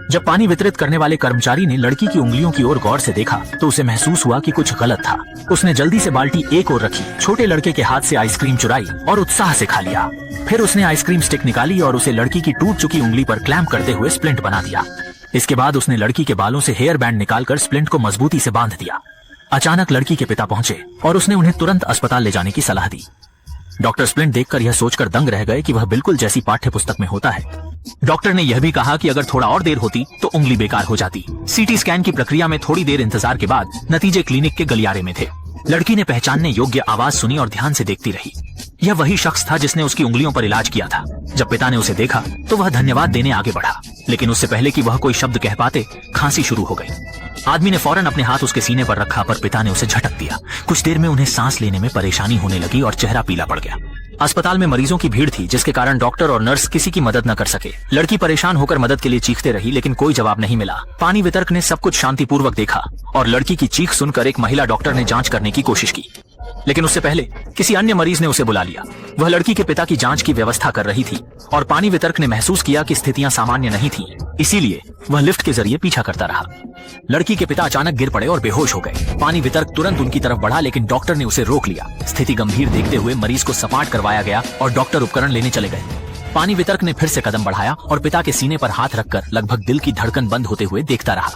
जब पानी वितरित करने वाले कर्मचारी ने लड़की की उंगलियों की ओर गौर से देखा तो उसे महसूस हुआ कि कुछ गलत था। उसने जल्दी से बाल्टी एक ओर रखी, छोटे लड़के के हाथ से आइसक्रीम चुराई और उत्साह से खा लिया। फिर उसने आइसक्रीम स्टिक निकाली और उसे लड़की की टूट चुकी उंगली पर क्लैंप करते हुए स्प्लिंट बना दिया। इसके बाद उसने लड़की के बालों से हेयर बैंड निकालकर स्प्लिंट को मजबूती से बांध दिया। अचानक लड़की के पिता पहुंचे और उसने उन्हें तुरंत अस्पताल ले जाने की सलाह दी। डॉक्टर स्प्लिंट देखकर यह सोचकर दंग रह गए कि वह बिल्कुल जैसी पाठ्य पुस्तक में होता है। डॉक्टर ने यह भी कहा कि अगर थोड़ा और देर होती तो उंगली बेकार हो जाती। सीटी स्कैन की प्रक्रिया में थोड़ी देर इंतजार के बाद नतीजे क्लिनिक के गलियारे में थे। लड़की ने पहचानने योग्य आवाज सुनी और ध्यान से देखती रही। यह वही शख्स था जिसने उसकी उंगलियों पर इलाज किया था। जब पिता ने उसे देखा तो वह धन्यवाद देने आगे बढ़ा, लेकिन उससे पहले कि वह कोई शब्द कह पाते, खांसी शुरू हो गई। आदमी ने फौरन अपने हाथ उसके सीने पर रखा, पर पिता ने उसे झटक दिया। कुछ देर में उन्हें सांस लेने में परेशानी होने लगी और चेहरा पीला पड़ गया। अस्पताल में मरीजों की भीड़ थी, जिसके कारण डॉक्टर और नर्स किसी की मदद न कर सके। लड़की परेशान होकर मदद के लिए चीखते रही, लेकिन कोई जवाब नहीं मिला। पानी वितरक ने सब कुछ शांतिपूर्वक देखा और लड़की की चीख सुनकर एक महिला डॉक्टर ने जांच करने की कोशिश की, लेकिन उससे पहले किसी अन्य मरीज ने उसे बुला लिया। वह लड़की के पिता की जांच की व्यवस्था कर रही थी और पानी वितरक ने महसूस किया कि स्थितियां सामान्य नहीं थीं, इसीलिए वह लिफ्ट के जरिए पीछा करता रहा। लड़की के पिता अचानक गिर पड़े और बेहोश हो गए। पानी वितरक तुरंत उनकी तरफ बढ़ा, लेकिन डॉक्टर ने उसे रोक लिया। स्थिति गंभीर देखते हुए मरीज को सपाट करवाया गया और डॉक्टर उपकरण लेने चले गए। पानी वितरक ने फिर से कदम बढ़ाया और पिता के सीने पर हाथ रखकर लगभग दिल की धड़कन बंद होते हुए देखता रहा।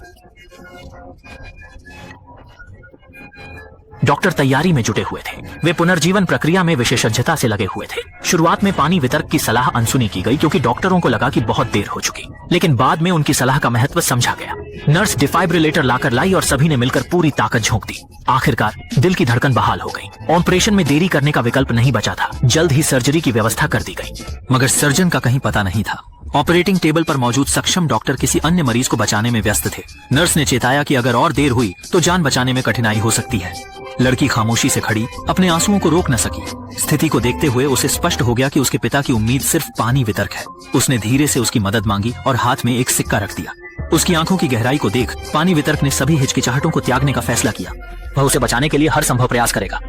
डॉक्टर तैयारी में जुटे हुए थे। वे पुनर्जीवन प्रक्रिया में विशेषज्ञता से लगे हुए थे। शुरुआत में पानी वितरक की सलाह अनसुनी की गई क्योंकि डॉक्टरों को लगा कि बहुत देर हो चुकी, लेकिन बाद में उनकी सलाह का महत्व समझा गया। नर्स डिफाइब्रिलेटर लाकर लाई और सभी ने मिलकर पूरी ताकत झोंक दी। आखिरकार दिल की धड़कन बहाल हो गई। ऑपरेशन में देरी करने का विकल्प नहीं बचा था। जल्द ही सर्जरी की व्यवस्था कर दी गई, मगर सर्जन का कहीं पता नहीं था। ऑपरेटिंग टेबल पर मौजूद सक्षम डॉक्टर किसी अन्य मरीज को बचाने में व्यस्त थे। नर्स ने चेताया कि अगर और देर हुई तो जान बचाने में कठिनाई हो सकती है। लड़की खामोशी से खड़ी अपने आंसुओं को रोक न सकी। स्थिति को देखते हुए उसे स्पष्ट हो गया कि उसके पिता की उम्मीद सिर्फ पानी वितरक है। उसने धीरे से उसकी मदद मांगी और हाथ में एक सिक्का रख दिया। उसकी आंखों की गहराई को देख पानी वितरक ने सभी हिचकिचाहटों को त्यागने का फैसला किया। वह उसे बचाने के लिए हर संभव प्रयास करेगा।